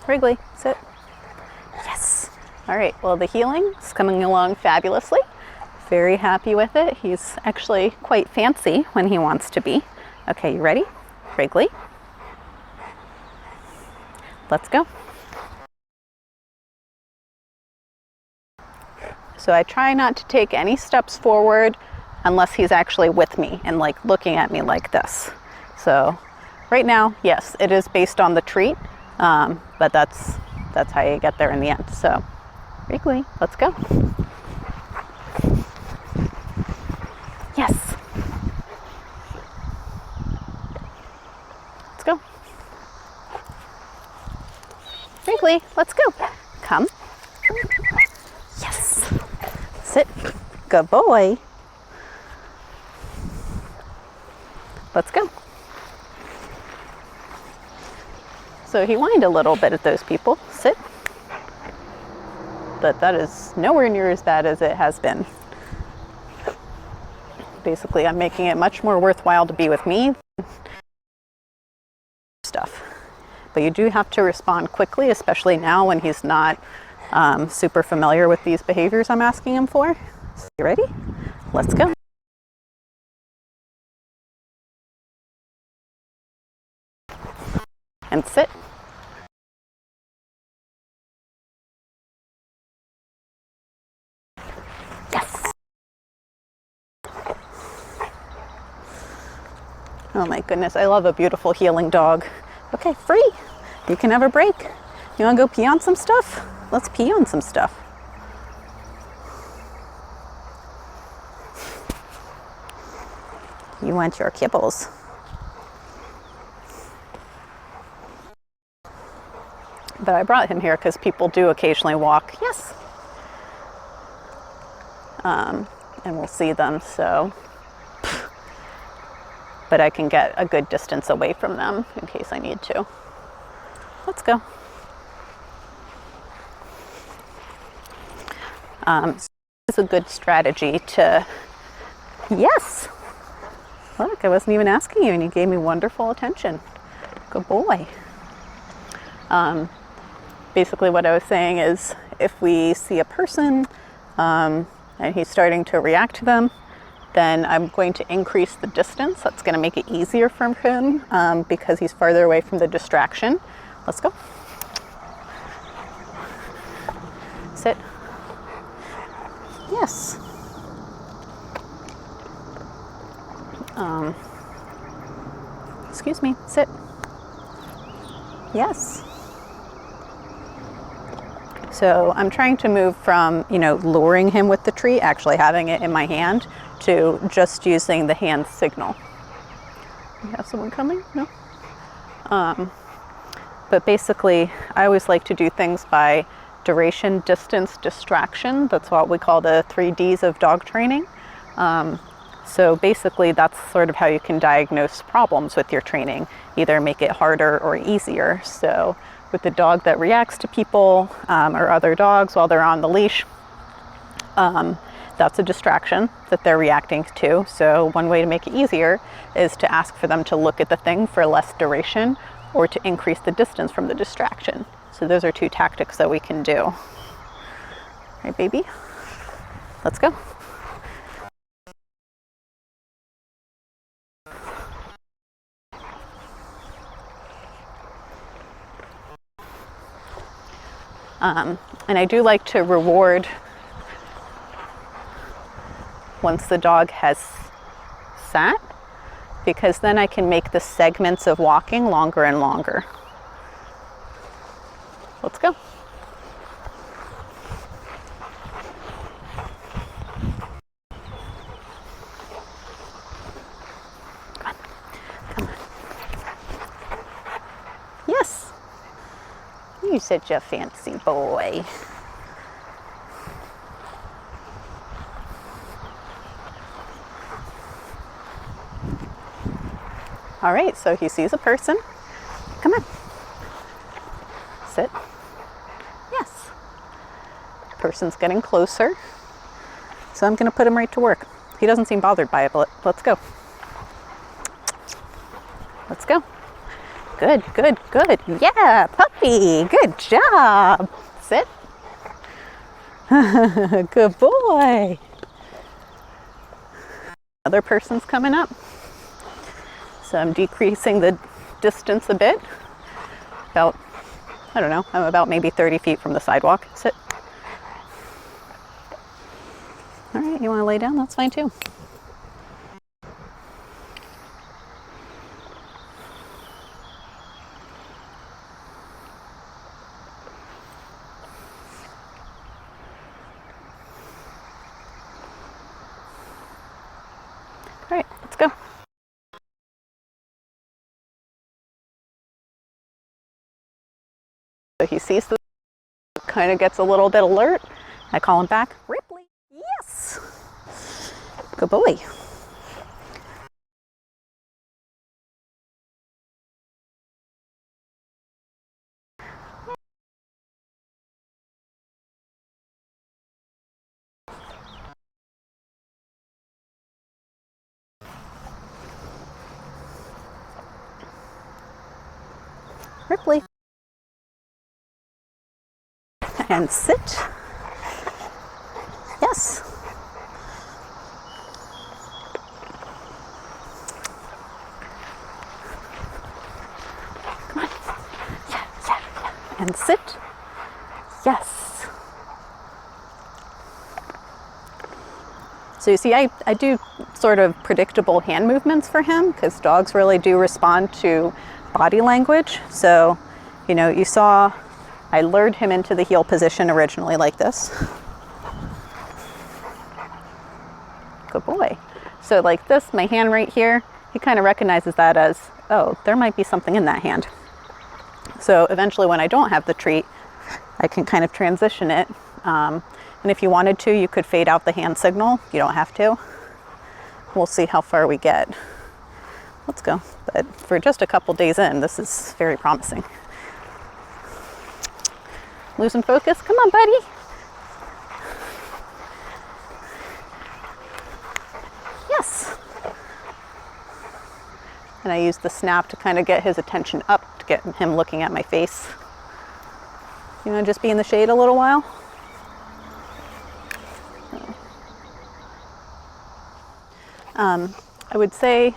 Wrigley, sit. Yes. All right, well, the healing is coming along fabulously. Very happy with it. He's actually quite fancy when he wants to be. Okay, you ready? Wrigley. Let's go. So I try not to take any steps forward unless he's actually with me and like looking at me like this. So right now, yes, it is based on the treat, but that's how you get there in the end. So Wrigley, let's go. Yes. Let's go. Wrigley, let's go. Come. Yes. Sit. Good boy. Let's go. So he whined a little bit at those people. Sit. But that is nowhere near as bad as it has been. Basically, I'm making it much more worthwhile to be with me. Stuff. But you do have to respond quickly, especially now when he's not super familiar with these behaviors I'm asking him for. So you ready? Let's go. And sit. Yes. Oh my goodness, I love a beautiful healing dog. Okay, free. You can have a break. You want to go pee on some stuff? Let's pee on some stuff. You want your kibbles. But I brought him here because people do occasionally walk. Yes. And we'll see them, so. But I can get a good distance away from them in case I need to. Let's go. It's a good strategy to, yes. Look, I wasn't even asking you and you gave me wonderful attention. Good boy. Basically what I was saying is if we see a person and he's starting to react to them, then I'm going to increase the distance. That's going to make it easier for him because he's farther away from the distraction. Let's go. Sit. Yes. Excuse me. Sit. Yes. So I'm trying to move from, luring him with the treat, actually having it in my hand, to just using the hand signal. You have someone coming? No? But basically, I always like to do things by duration, distance, distraction. That's what we call the 3 Ds of dog training. So basically, that's sort of how you can diagnose problems with your training, either make it harder or easier. So with the dog that reacts to people or other dogs while they're on the leash, that's a distraction that they're reacting to. So one way to make it easier is to ask for them to look at the thing for less duration or to increase the distance from the distraction. So those are 2 tactics that we can do. All right, baby, let's go. And I do like to reward once the dog has sat, because then I can make the segments of walking longer and longer. Let's go. Come on. Come on. Yes. You're such a fancy boy. All right, so he sees a person. Come on. Sit. Yes. Person's getting closer. So I'm going to put him right to work. He doesn't seem bothered by it, but let's go. Let's go. Good, good, good. Yeah, puppy. Good job. Sit. Good boy. Other person's coming up. So I'm decreasing the distance a bit. About, I don't know, I'm about maybe 30 feet from the sidewalk. Sit. All right, you want to lay down? That's fine too. All right, let's go. So he sees the, kind of gets a little bit alert. I call him back. Ripley. Yes. Good boy. Ripley. And sit. Yes. Come on. Yeah, yeah, yeah. And sit. Yes. So you see, I do sort of predictable hand movements for him because dogs really do respond to body language. So, you know, you saw I lured him into the heel position originally like this. Good boy. So like this, my hand right here, he kind of recognizes that as, oh, there might be something in that hand. So eventually when I don't have the treat, I can kind of transition it. And if you wanted to, you could fade out the hand signal. You don't have to. We'll see how far we get. Let's go. But for just a couple days in, this is very promising. Losing focus? Come on, buddy. Yes. And I use the snap to kind of get his attention up, to get him looking at my face. You want to just be in the shade a little while? I would say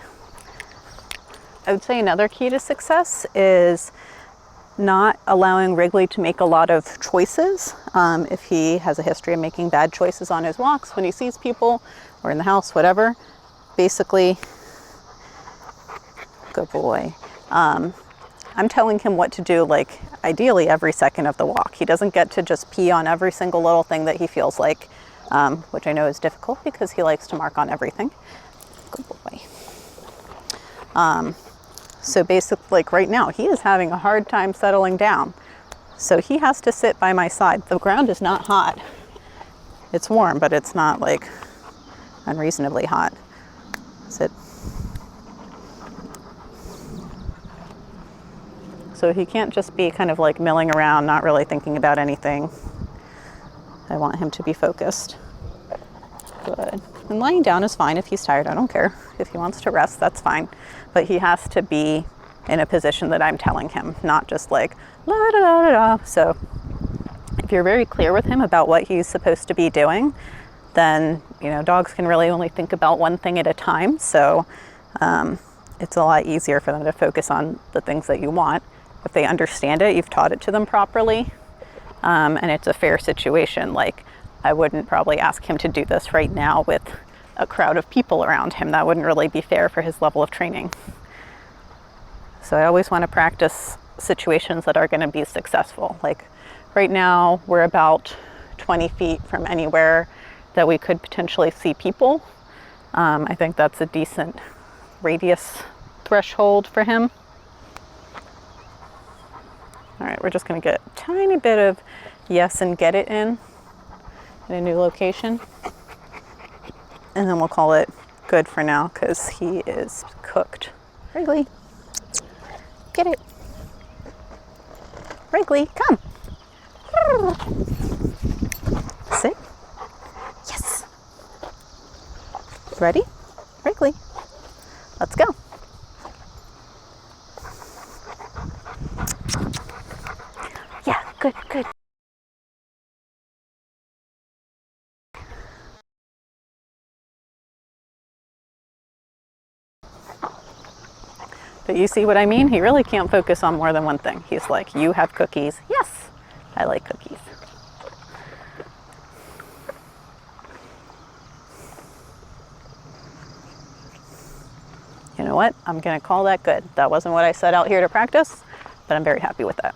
another key to success is not allowing Wrigley to make a lot of choices. If he has a history of making bad choices on his walks, when he sees people or in the house, whatever, basically, good boy. I'm telling him what to do, like ideally every second of the walk. He doesn't get to just pee on every single little thing that he feels like, which I know is difficult because he likes to mark on everything. Good boy. So basically, like right now, he is having a hard time settling down. So he has to sit by my side. The ground is not hot. It's warm, but it's not like unreasonably hot. Sit. So he can't just be kind of like milling around, not really thinking about anything. I want him to be focused. Good. And lying down is fine if he's tired. I don't care. If he wants to rest, that's fine. But he has to be in a position that I'm telling him, not just like la da da da da. So if you're very clear with him about what he's supposed to be doing, then, you know, dogs can really only think about one thing at a time. So it's a lot easier for them to focus on the things that you want. If they understand it, you've taught it to them properly, and it's a fair situation. Like, I wouldn't probably ask him to do this right now with a crowd of people around him. That wouldn't really be fair for his level of training. So I always want to practice situations that are going to be successful. Like right now, we're about 20 feet from anywhere that we could potentially see people. I think that's a decent radius threshold for him. All right, we're just going to get a tiny bit of yes and get it in a new location. And then we'll call it good for now because he is cooked. Wrigley, get it. Wrigley, come. Sit. Yes. Ready? Wrigley, let's go. good, good. But you see what I mean? He really can't focus on more than one thing. He's like, you have cookies. Yes, I like cookies. You know what? I'm going to call that good. That wasn't what I set out here to practice, but I'm very happy with that.